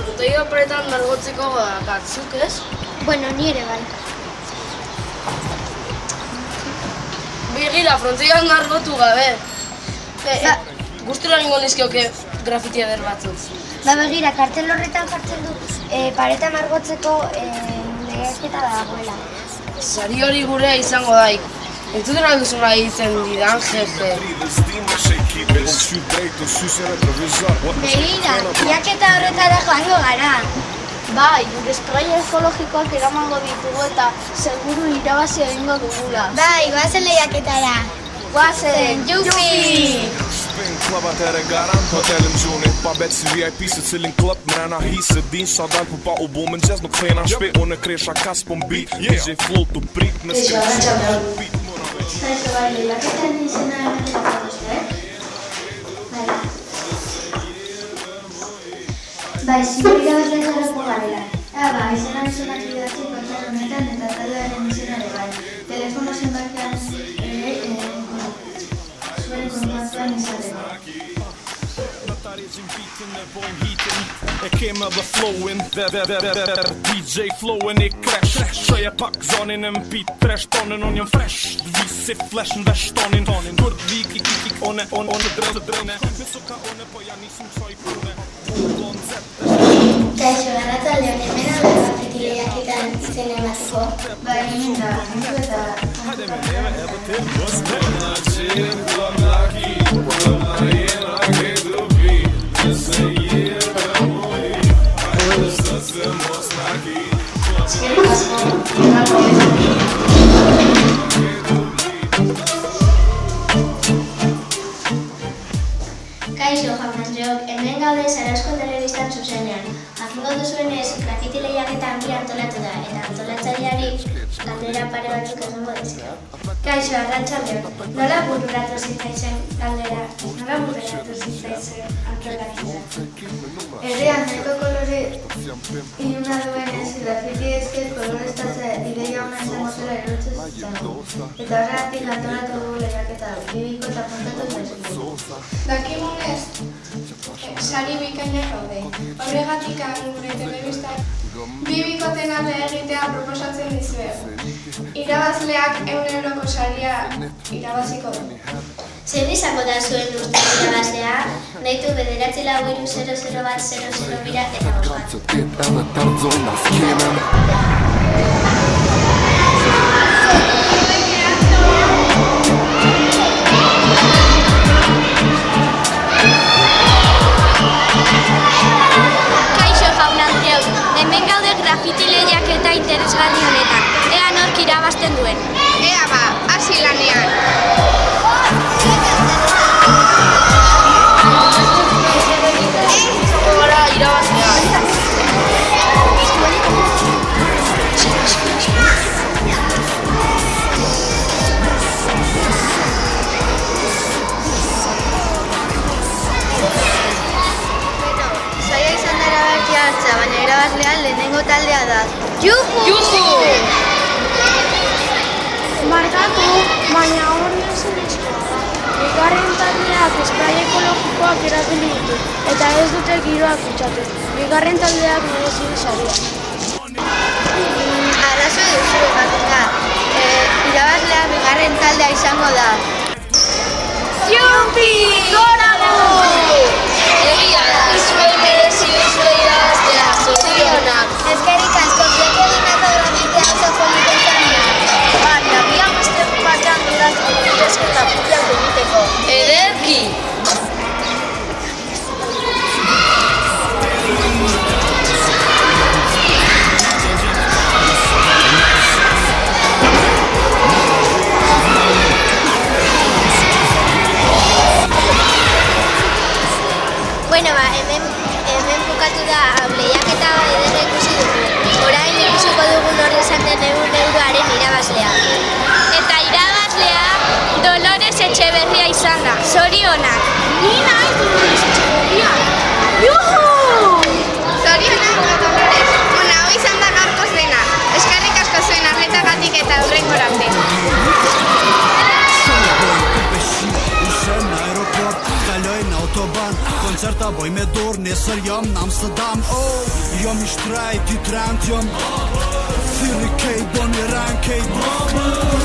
Botei operetan margotzeko batzuk, ez? Bueno, ni ere bai. Begira, frontoian margotu gabe. Gustura egingo nizkioke grafiti eder batzuk. Ba begira, kartel horretan jartzen du pareta margotzeko legezketa dagoela. Sari hori gure izango daik. Entzuten alduzuna egiten didan, jefe. Begira, iaketa horretara joango gara. Bai, gure spray ekologikoak eramango ditugu eta seguru irabazi egingo dugula. Bai, goazen lehiaketara. Goazen, jupi! Klubbat är det garant hotellen Juni Babetsi VIP-se till en klubb när han hisse din sadal på baobommen jazz nog klenar spel och när kresha kast på en beat DJ float och brick när ska beat Kaixo bai, lehiaketan izena emateko duzte, Bai, ziur irabazleak zarako garela. Ba, izena idatzi portal honetan eta taldearen izena ere bai. Telefono zenbakian ere zuen kontratuan izateko. Jag came över flowen, DJ flowen är crash Tröja pack, zonen en bit, trash tonen onion fresh Vi ser flashen, värst tonen Kurt, vi kick, one, dröne Vi soka one på Janni som troj krone Kaixo, arratsaldeon hemen alde grafiti lehiaketan izena emateko. Bai, hemen da, mundu eta... Eskerrik asko, Kaixo, jaun-andreok, hemen gaude Zarauzko telebistan zuzenean. Jakingo duzuenez, grafiti lehiaketa handia antolatu da, eta antolatzaileari galdera pare batzuk egingo dizkio. Kaixo, arratsaldeon, nola bururatu zitzaizen galdera, nola bururatu zitzaizen antolatzea? Herrian nahiko kolore iluna duenez, grafiti esker koloreztatzea ideia ona izango zela iruditzen zitzaigun. Eta horregatik antolatu dugu lehiaketa hau, bibiko eta kontatu zaizkigu. Dakigunez, sari bikainak daude. Horregatik gure telebistak bibikoten alde egitea proposatzen dizuegu. Irabazleak 100 euroko saria irabaziko du. Zer izango da zuen ustez irabazlea? Deitu 9400100 eta bost. Kaixo jaun-andreok, hemen gaude grafiti lehiaketa interesgarri honetan. Ea nork irabazten duen. Ea ba, hasi lanean. Baina irabazlea lehenengo taldea da. Juhu! Markatu, baina hori ezin izkoa da. Bigarren taldeak spray ekologikoak erabili ditu, eta ez dute giroa kutsatu. Bigarren taldeak merezi du saria. Arazo duzu, Martina. Irabazlea bigarren taldea izango da. Jupi! Gora gu! Egia da, zuen merezi duzue irabaztea, zorionak. Eskerrik asko, zekeginako grafitea oso polita izan dira. Baina, bian beste batean duratu irezketa pupiak egiteko. Ederki! Bueno, ba, hemen bukatu da lehiaketa ederra ikusi dugu. Orain ikusiko dugun hori esaten 100 euroaren irabazlea. Eta irabazlea Dolores Etxeberria izan da. Zorionak! Ni nahi Dolores Etxeberria! Juhu! Zorionak, Dolores. Hau izan da gaurkoz dena. Eskerrik asko zuen arretagatik eta hurrengora arte. autoban Koncerta boj me dur, nesër jam në Amsterdam Jam i shtrajt, i trend jam Thiri kejt, do një ran kejt